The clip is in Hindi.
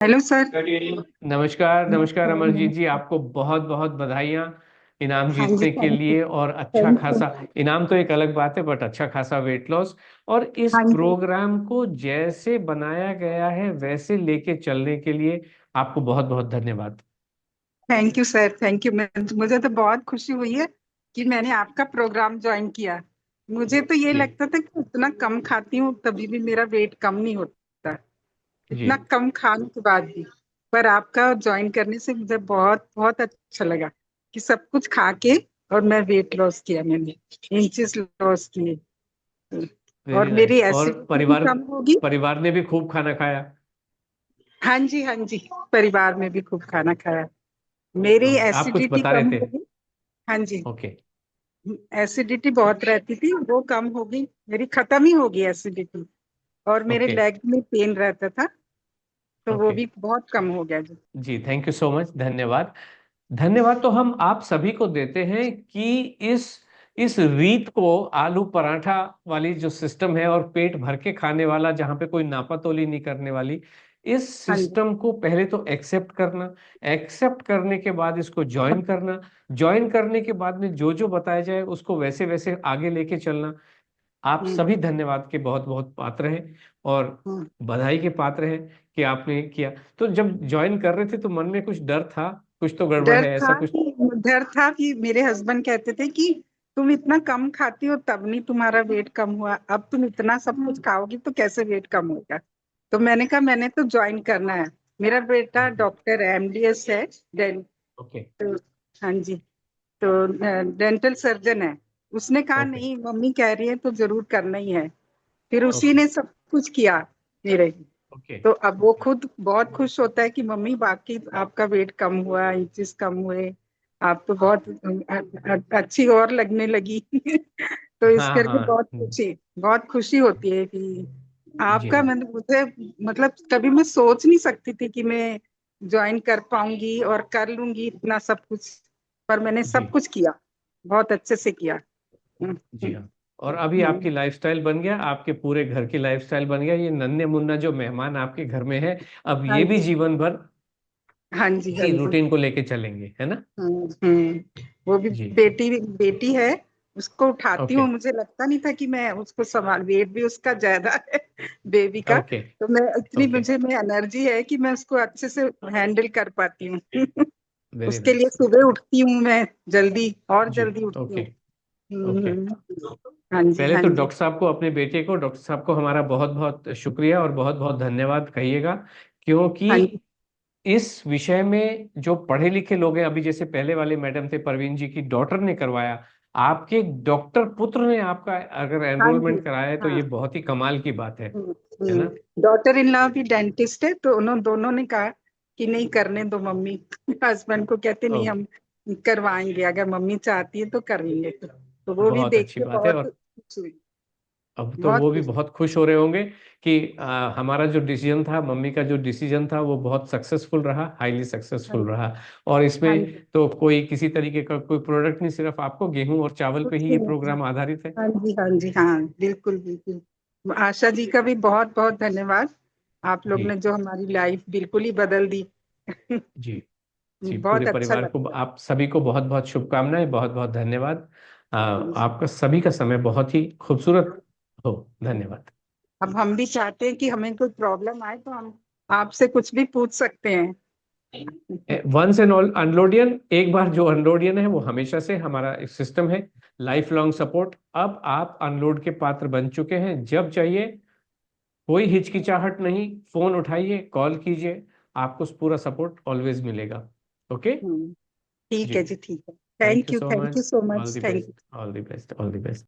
Hello sir. नमस्कार नमस्कार अमरजीत नमस्कार। जी, आपको बहुत बहुत बधाइयाँ इनाम हाँ जी, जीतने के थैंक यू। लिए। और अच्छा थैंक यू। खासा इनाम तो एक अलग बात है, बट अच्छा खासा वेट लॉस। और इस हाँ जी। प्रोग्राम को जैसे बनाया गया है वैसे लेके चलने के लिए आपको बहुत बहुत धन्यवाद। Thank you sir, thank you. मुझे तो बहुत खुशी हुई है कि मैंने आपका प्रोग्राम ज्वाइन किया। मुझे तो ये जी लगता था कि इतना कम खाती हूँ तभी भी मेरा वेट कम नहीं होता, जी। इतना कम खाने के बाद भी। पर आपका ज्वाइन करने से मुझे बहुत बहुत अच्छा लगा कि सब कुछ खा के और मैं वेट लॉस किया, मैंने इंचेस लॉस किए। और वेरी मेरी नाइस। और एसिडिटी भी परिवार कम होगी। परिवार ने भी खूब खाना खाया। हाँ जी, हाँ जी। परिवार में भी खूब खाना खाया। मेरी आप कुछ एसिडिटी बता रहे कम थे। हो गई। हाँ जी। ओके। एसिडिटी बहुत रहती थी, वो कम हो गई, मेरी खत्म ही हो गई एसिडिटी। और मेरे ओके। लेग में पेन रहता था, तो वो ओके। भी बहुत कम हो गया जी। जी, थैंक यू सो मच, धन्यवाद। धन्यवाद तो हम आप सभी को देते हैं कि इस रीत को, आलू पराठा वाली जो सिस्टम है और पेट भर के खाने वाला, जहां पे कोई नापातोली नहीं करने वाली, इस हाँ जी। सिस्टम को पहले तो एक्सेप्ट करना। एक्सेप्ट करने के बाद इसको ज्वाइन करना। ज्वाइन करने के बाद में जो जो बताया जाए उसको वैसे वैसे आगे लेके चलना। आप हम्म, सभी धन्यवाद के बहुत बहुत पात्र हैं और हम्म। बधाई के पात्र हैं कि आपने किया। तो जब ज्वाइन कर रहे थे तो मन में कुछ डर था, कुछ तो गड़बड़ डर है था ऐसा कुछ। कि डर था कि मेरे हस्बैंड कहते थे कि तुम इतना कम खाती हो तब नहीं तुम्हारा वेट कम हुआ, अब तुम इतना सब कुछ खाओगी तो कैसे वेट कम होगा। तो मैंने कहा मैंने तो ज्वाइन करना है। मेरा बेटा डॉक्टर है, एमडीएस है। ओके। तो हाँ जी। तो डेंटल सर्जन है। उसने कहा ओके। नहीं, मम्मी कह रही है तो जरूर करना ही है। फिर उसी ओके। ने सब कुछ किया मेरे। ओके। तो अब वो ओके। खुद बहुत खुश होता है कि मम्मी बाकी आपका वेट कम हुआ, इंचेस कम हुए, आप तो बहुत अच्छी और लगने लगी। तो इस हाँ करके हाँ। बहुत खुशी होती है कि जी आपका, मतलब मुझे, मतलब कभी मैं सोच नहीं सकती थी कि मैं ज्वाइन कर पाऊंगी और कर लूंगी इतना सब कुछ। पर मैंने जी। सब कुछ किया, बहुत अच्छे से किया। हम्म, जी हम्म, हाँ। और अभी हम्म। आपकी लाइफस्टाइल बन गया, आपके पूरे घर की लाइफस्टाइल बन गया। ये नन्हे मुन्ना जो मेहमान आपके घर में है, अब हाँ ये भी जी, जीवन भर हाँ जी, हाँ इसी जी। रूटीन को लेके चलेंगे, है ना। वो भी जी। बेटी बेटी है। उसको उठाती ओके। हूँ, मुझे लगता नहीं था कि मैं उसको संभाल, वेट भी उसका ज्यादा है बेबी का। ओके। तो मैं इतनी, ओके। मुझे में एनर्जी है कि मैं उसको अच्छे से हैंडल कर पाती हूँ। वेरी उसके लिए नाइस। सुबह उठती हूँ मैं जल्दी, और जी। जल्दी उठती ओके। हूँ। ओके। हाँ जी, पहले हाँ तो जी। डॉक्टर साहब को, अपने बेटे को, डॉक्टर साहब को हमारा बहुत बहुत शुक्रिया और बहुत बहुत धन्यवाद कहिएगा। क्योंकि हाँ जी, इस विषय में जो पढ़े लिखे लोग हैं, अभी जैसे पहले वाले मैडम थे, परवीन जी की डॉटर ने करवाया, आपके डॉक्टर पुत्र ने आपका अगर हाँ जी। एनरोलमेंट कराया है तो हाँ। ये बहुत ही कमाल की बात है ना। डॉटर इन लॉ भी डेंटिस्ट है, तो उन्होंने दोनों ने कहा कि नहीं, करने दो मम्मी। हस्बैंड को कहते नहीं, ओके। हम करवाएंगे, अगर मम्मी चाहती है तो करेंगे। तो वो भी बहुत देख अच्छी के बात है। बहुत और खुश हुई। अब तो बहुत वो भी खुश। बहुत खुश हो रहे होंगे कि हमारा जो डिसीजन था, मम्मी का जो डिसीजन था, वो बहुत सक्सेसफुल रहा, हाईली हाँ सक्सेसफुल जी, रहा। और हाँ इसमें जी। तो कोई किसी तरीके का कोई प्रोडक्ट नहीं, सिर्फ आपको गेहूं और चावल पे कुछ ही भी ये नहीं। प्रोग्राम आधारित है। हाँ जी, हाँ जी, हाँ, बिल्कुल बिल्कुल। आशा जी का भी बहुत बहुत धन्यवाद। आप लोग जी। ने जो हमारी लाइफ बिल्कुल ही बदल दी। जी। जी, पूरे बहुत अच्छा परिवार को, लगता आप सभी को बहुत बहुत शुभकामनाएं, बहुत बहुत धन्यवाद। है। आपका सभी का समय बहुत ही खूबसूरत हो। धन्यवाद। अब हम भी चाहते हैं कि हमें कोई प्रॉब्लम आए तो हम आपसे कुछ भी पूछ सकते हैं। वंस एंड ऑल अनलोडियन, एक बार जो अनलोडियन है वो हमेशा से हमारा एक सिस्टम है, लाइफ लॉन्ग सपोर्ट। अब आप अनलोड के पात्र बन चुके हैं, जब चाहिए कोई हिचकिचाहट नहीं, फोन उठाइए, कॉल कीजिए, आपको पूरा सपोर्ट ऑलवेज मिलेगा। ओके। हम्म, ठीक जी। है जी, ठीक है। Thank you so thank much. You so all much, the thank best, you. All the best, all the best.